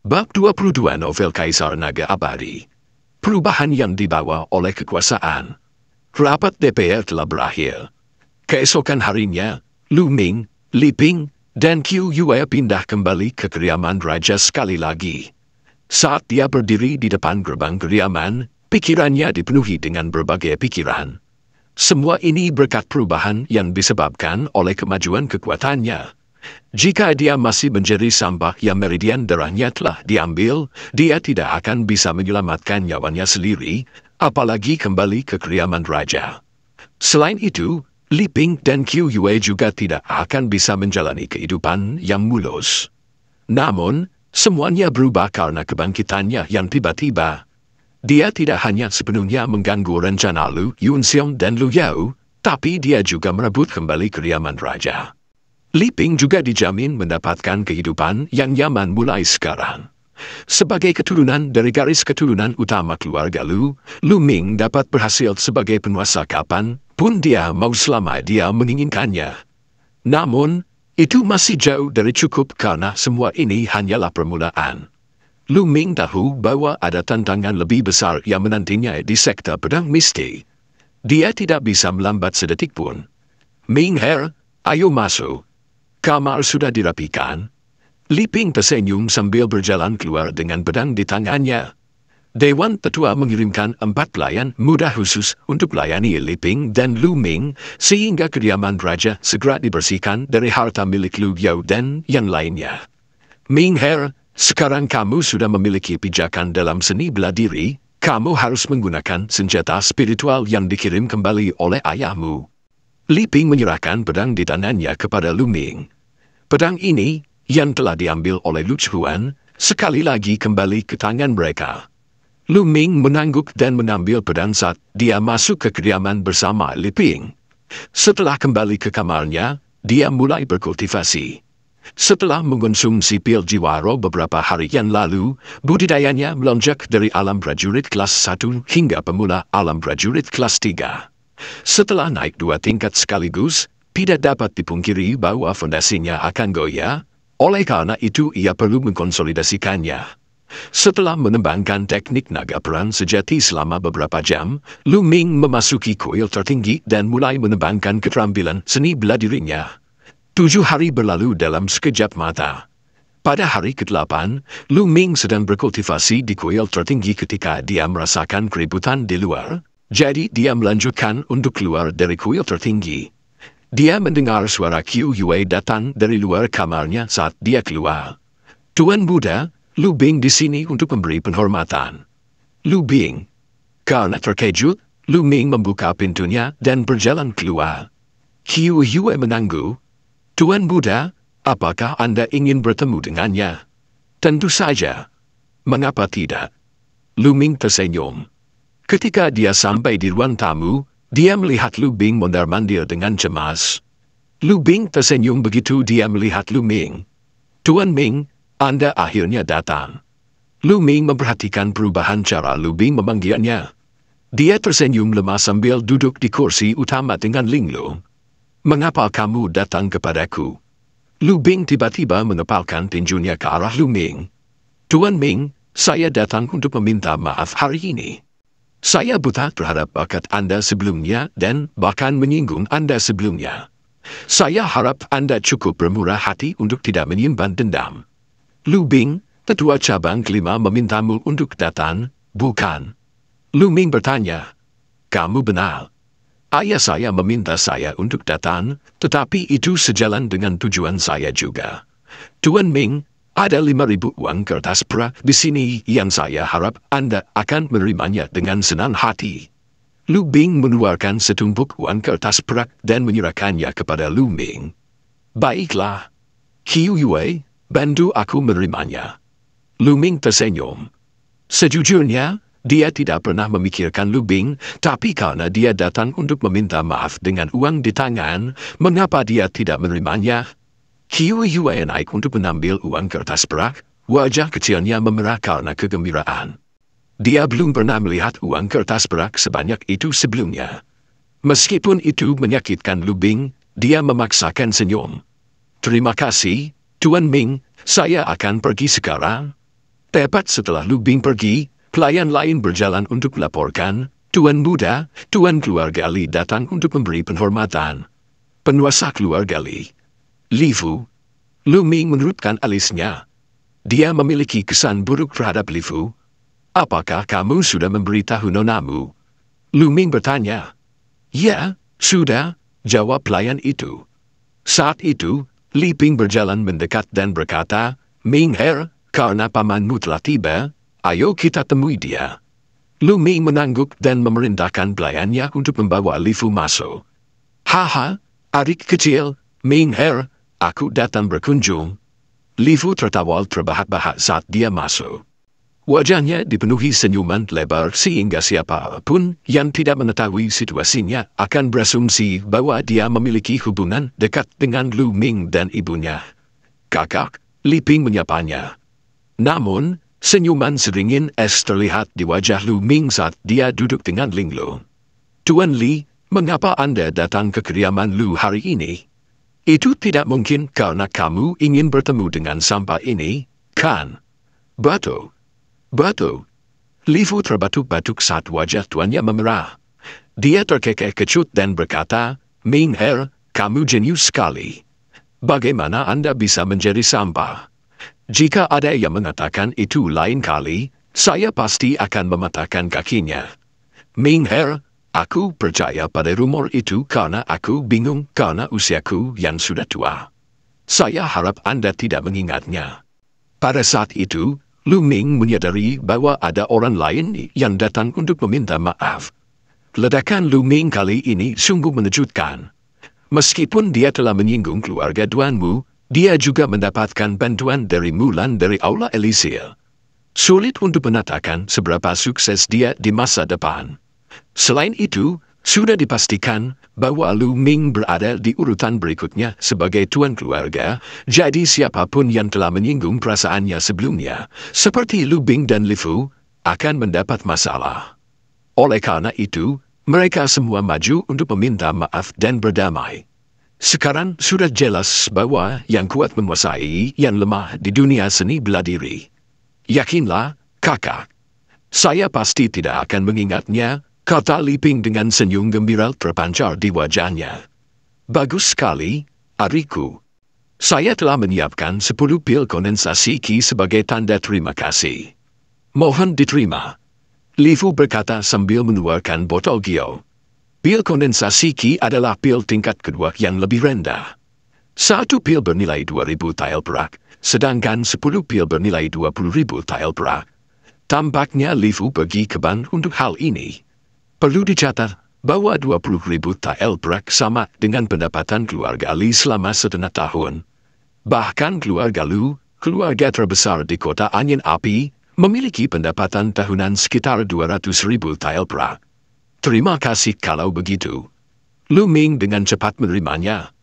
Bab 22 Novel Kaisar Naga Abadi. Perubahan yang dibawa oleh kekuasaan. Rapat DPR telah berakhir. Keesokan harinya, Lu Ming, Li Ping, dan Qiu Yue pindah kembali ke kediaman raja sekali lagi. Saat dia berdiri di depan gerbang kediaman, pikirannya dipenuhi dengan berbagai pikiran. Semua ini berkat perubahan yang disebabkan oleh kemajuan kekuatannya. Jika dia masih menjadi sampah yang meridian darahnya telah diambil, dia tidak akan bisa menyelamatkan nyawanya sendiri, apalagi kembali ke kediaman raja. Selain itu, Li Ping dan Qiu Yue juga tidak akan bisa menjalani kehidupan yang mulus. Namun, semuanya berubah karena kebangkitannya yang tiba-tiba. Dia tidak hanya sepenuhnya mengganggu rencana Lu Yunxiong dan Lu Yao, tapi dia juga merebut kembali kediaman raja. Li Ping juga dijamin mendapatkan kehidupan yang nyaman mulai sekarang. Sebagai keturunan dari garis keturunan utama keluarga Lu Ming dapat berhasil sebagai penguasa kapan pun dia mau selama dia menginginkannya. Namun, itu masih jauh dari cukup karena semua ini hanyalah permulaan. Lu Ming tahu bahwa ada tantangan lebih besar yang menantinya di sektor pedang mistik. Dia tidak bisa melambat sedetik pun. Ming Her, ayo masuk. Kamar sudah dirapikan. Li Ping tersenyum sambil berjalan keluar dengan pedang di tangannya. Dewan Tetua mengirimkan 4 pelayan muda khusus untuk melayani Li Ping dan Lu Ming, sehingga kediaman raja segera dibersihkan dari harta milik Lu Yao dan yang lainnya. Ming Her, sekarang kamu sudah memiliki pijakan dalam seni bela diri, kamu harus menggunakan senjata spiritual yang dikirim kembali oleh ayahmu. Li Ping menyerahkan pedang di tangannya kepada Lu Ming. Pedang ini, yang telah diambil oleh Lu Chuan, sekali lagi kembali ke tangan mereka. Lu Ming mengangguk dan mengambil pedang saat dia masuk ke kediaman bersama Li Ping. Setelah kembali ke kamarnya, dia mulai berkultivasi. Setelah mengkonsumsi pil jiwaro beberapa hari yang lalu, budidayanya melonjak dari alam prajurit kelas 1 hingga pemula alam prajurit kelas 3. Setelah naik 2 tingkat sekaligus, tidak dapat dipungkiri bahwa fondasinya akan goyah, oleh karena itu ia perlu mengkonsolidasikannya. Setelah mengembangkan teknik naga perang sejati selama beberapa jam, Lu Ming memasuki kuil tertinggi dan mulai mengembangkan keterampilan seni bela dirinya. 7 hari berlalu dalam sekejap mata. Pada hari ke-8, Lu Ming sedang berkultivasi di kuil tertinggi ketika dia merasakan keributan di luar, jadi dia melanjutkan untuk keluar dari kuil tertinggi. Dia mendengar suara Qiu Yue datang dari luar kamarnya saat dia keluar. Tuan Muda, Lu Bing di sini untuk memberi penghormatan. Lu Bing. Karena terkejut, Lu Ming membuka pintunya dan berjalan keluar. Qiu Yue menangguh. Tuan Muda, apakah Anda ingin bertemu dengannya? Tentu saja. Mengapa tidak? Lu Ming tersenyum. Ketika dia sampai di ruang tamu, dia melihat Lu Bing mondar-mandir dengan cemas. Lu Bing tersenyum begitu dia melihat Lu Ming. Tuan Ming, Anda akhirnya datang. Lu Ming memperhatikan perubahan cara Lu Bing memanggilnya. Dia tersenyum lemah sambil duduk di kursi utama dengan linglung. Mengapa kamu datang kepadaku? Lu Bing tiba-tiba mengepalkan tinjunya ke arah Lu Ming. Tuan Ming, saya datang untuk meminta maaf hari ini. Saya buta terhadap bakat Anda sebelumnya dan bahkan menyinggung Anda sebelumnya. Saya harap Anda cukup bermurah hati untuk tidak menyimpan dendam. Lu Bing, Tetua Cabang kelima memintamu untuk datang, bukan? Lu Ming bertanya. Kamu benar. Ayah saya meminta saya untuk datang, tetapi itu sejalan dengan tujuan saya juga. Tuan Ming, ada 5.000 uang kertas perak di sini yang saya harap Anda akan menerimanya dengan senang hati. Lu Bing mengeluarkan setumpuk uang kertas perak dan menyerahkannya kepada Lu Ming. Baiklah. Qiu Yue, bantu aku menerimanya. Lu Ming tersenyum. Sejujurnya, dia tidak pernah memikirkan Lu Bing, tapi karena dia datang untuk meminta maaf dengan uang di tangan, mengapa dia tidak menerimanya? Qiu Yue naik untuk mengambil uang kertas perak, wajah kecilnya memerah karena kegembiraan. Dia belum pernah melihat uang kertas perak sebanyak itu sebelumnya. Meskipun itu menyakitkan Lu Bing, dia memaksakan senyum. Terima kasih, Tuan Ming, saya akan pergi sekarang. Tepat setelah Lu Bing pergi, pelayan lain berjalan untuk melaporkan, Tuan Muda, Tuan keluarga Li datang untuk memberi penghormatan. Penguasa keluarga Li, Lifu. Lu Ming menurutkan alisnya. Dia memiliki kesan buruk terhadap Lifu. Apakah kamu sudah memberitahu nonamu? Lu Ming bertanya. Ya, sudah, jawab pelayan itu. Saat itu, Li Ping berjalan mendekat dan berkata, Ming Her, karena pamanmu telah tiba, ayo kita temui dia. Lu Ming mengangguk dan memerintahkan pelayannya untuk membawa Lifu masuk. Haha, adik kecil, Ming Her, aku datang berkunjung. Lifu tertawa terbahak-bahak saat dia masuk. Wajahnya dipenuhi senyuman lebar sehingga siapapun yang tidak mengetahui situasinya akan berasumsi bahwa dia memiliki hubungan dekat dengan Lu Ming dan ibunya. Kakak, Li Ping menyapanya. Namun, senyuman seringin es terlihat di wajah Lu Ming saat dia duduk dengan Ling Lu. Tuan Li, mengapa Anda datang ke kediaman Lu hari ini? Itu tidak mungkin karena kamu ingin bertemu dengan sampah ini, kan? Betul. Betul. Lifu terbatuk-batuk saat wajah tuannya memerah. Dia terkekeh-kecut dan berkata, Ming Her, kamu jenius sekali. Bagaimana Anda bisa menjadi sampah? Jika ada yang mengatakan itu lain kali, saya pasti akan mematahkan kakinya. Ming Her, aku percaya pada rumor itu karena aku bingung karena usiaku yang sudah tua. Saya harap Anda tidak mengingatnya. Pada saat itu, Lu Ming menyadari bahwa ada orang lain yang datang untuk meminta maaf. Ledakan Lu Ming kali ini sungguh mengejutkan. Meskipun dia telah menyinggung keluarga tuanmu, dia juga mendapatkan bantuan dari Mulan dari Aula Elysir. Sulit untuk mengatakan seberapa sukses dia di masa depan. Selain itu, sudah dipastikan bahwa Lu Ming berada di urutan berikutnya sebagai tuan keluarga, jadi siapapun yang telah menyinggung perasaannya sebelumnya, seperti Lu Bing dan Lifu, akan mendapat masalah. Oleh karena itu, mereka semua maju untuk meminta maaf dan berdamai. Sekarang sudah jelas bahwa yang kuat menguasai yang lemah di dunia seni bela diri. Yakinlah, kakak. Saya pasti tidak akan mengingatnya, kata Li Ping dengan senyum gembira terpancar di wajahnya. Bagus sekali, adikku. Saya telah menyiapkan 10 pil kondensasi Qi sebagai tanda terima kasih. Mohon diterima. Lifu berkata sambil mengeluarkan botol Gio. Pil kondensasi Qi adalah pil tingkat kedua yang lebih rendah. 1 pil bernilai 2.000 tael perak, sedangkan 10 pil bernilai 20.000 tael perak. Tampaknya Lifu pergi ke bank untuk hal ini. Perlu dicatat bahwa 20.000 tael perak sama dengan pendapatan keluarga Li selama setengah tahun. Bahkan keluarga Lu, keluarga terbesar di kota Angin Api, memiliki pendapatan tahunan sekitar 200.000 tael perak. Terima kasih kalau begitu. Lu Ming dengan cepat menerimanya.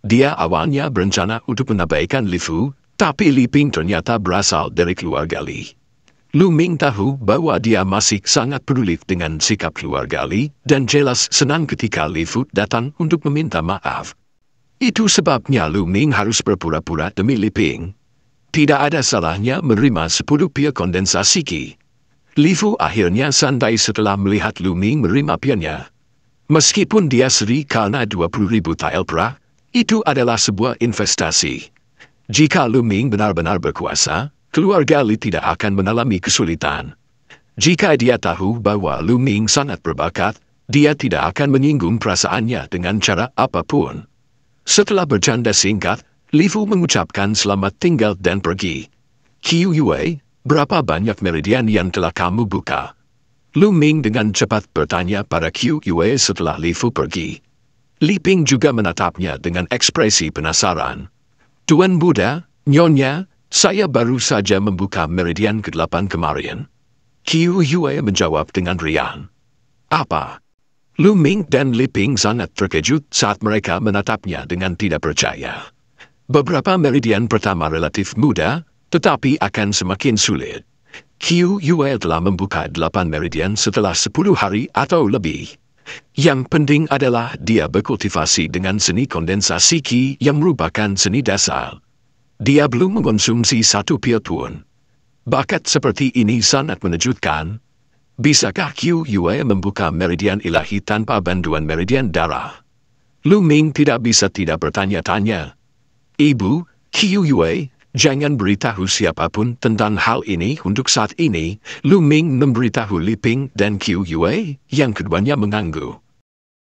Dia awalnya berencana untuk menabaikan Lifu, tapi Li Ping ternyata berasal dari keluarga Li. Lu Ming tahu bahwa dia masih sangat peduli dengan sikap keluarga Li dan jelas senang ketika Li Fu datang untuk meminta maaf. Itu sebabnya Lu Ming harus berpura-pura demi Li Ping. Tidak ada salahnya menerima 10 pil kondensasi Qi. Li Fu akhirnya santai setelah melihat Lu Ming menerima pilnya. Meskipun dia sedih karena 20.000 tael perak, itu adalah sebuah investasi. Jika Lu Ming benar-benar berkuasa, keluarga Li tidak akan mengalami kesulitan. Jika dia tahu bahwa Lu Ming sangat berbakat, dia tidak akan menyinggung perasaannya dengan cara apapun. Setelah bercanda singkat, Li Fu mengucapkan selamat tinggal dan pergi. Qiu Yue, berapa banyak meridian yang telah kamu buka? Lu Ming dengan cepat bertanya pada Qiu Yue setelah Li Fu pergi. Li Ping juga menatapnya dengan ekspresi penasaran. Tuan Muda, Nyonya, saya baru saja membuka meridian ke-8 kemarin. Qiu Yue menjawab dengan riang. Apa? Lu Ming dan Li Ping sangat terkejut saat mereka menatapnya dengan tidak percaya. Beberapa meridian pertama relatif mudah, tetapi akan semakin sulit. Qiu Yue telah membuka 8 meridian setelah 10 hari atau lebih. Yang penting adalah dia berkultivasi dengan seni kondensasi Qi yang merupakan seni dasar. Dia belum mengkonsumsi 1 pil pun. Bakat seperti ini sangat menakjubkan. Bisakah Qiu membuka meridian ilahi tanpa bantuan meridian darah? Lu Ming tidak bisa tidak bertanya-tanya. Ibu, Qiu, jangan beritahu siapapun tentang hal ini untuk saat ini. Lu Ming memberitahu Li Ping dan Qiu, yang keduanya mengangguk.